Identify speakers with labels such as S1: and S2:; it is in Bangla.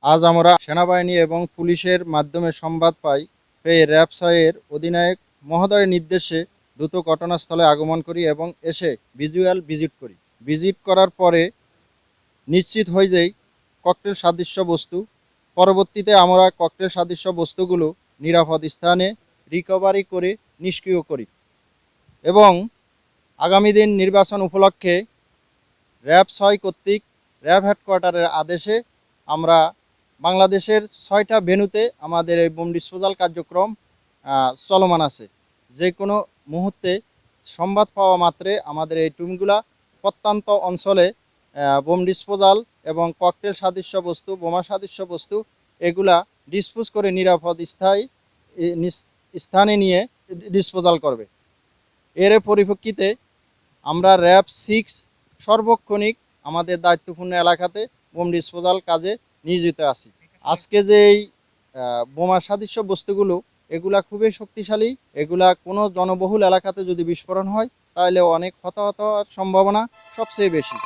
S1: আজ আমরা সেনাবাহিনী এবং পুলিশের মাধ্যমে সংবাদ পাই, পেয়ে র্যাব ৬-এর অধিনায়ক মহোদয়ের নির্দেশে দ্রুত ঘটনাস্থলে আগমন করি এবং এসে ভিজুয়াল ভিজিট করি। ভিজিট করার পরে নিশ্চিত হয়ে যাই ককটেল সাদৃশ্য বস্তু। পরবর্তীতে আমরা ককটেল সাদৃশ্য বস্তুগুলো নিরাপদ স্থানে রিকভারি করে নিষ্ক্রিয় করি এবং আগামী দিন নির্বাচন উপলক্ষে র্যাব ৬ কর্তৃক র্যাব হেডকোয়ার্টারের আদেশে আমরা বাংলাদেশের ৬টা ভেন্যুতে আমাদের এই বোম ডিসপোজাল কার্যক্রম চলমান আছে। যে কোনো মুহূর্তে সংবাদ পাওয়া মাত্রে আমাদের এই টিমগুলা প্রত্যন্ত অঞ্চলে বোম ডিসপোজাল এবং ককটেল সাদৃশ্য বস্তু, বোমা সাদৃশ্য বস্তু এগুলা ডিসপোজ করে নিরাপদ স্থানে নিয়ে ডিসপোজাল করবে। এর পরিপ্রেক্ষিতে আমরা র্যাব ৬ সর্বক্ষণিক আমাদের দায়িত্বপূর্ণ এলাকাতে বোম ডিসপোজাল কাজে নিয়োজিত আছি। আজকে যে এই বোমা সাদৃশ্য বস্তুগুলো এগুলা খুবই শক্তিশালী। এগুলা কোনো জনবহুল এলাকাতে যদি বিস্ফোরণ হয় তাহলে অনেক হতাহত হওয়ার সম্ভাবনা সবচেয়ে বেশি।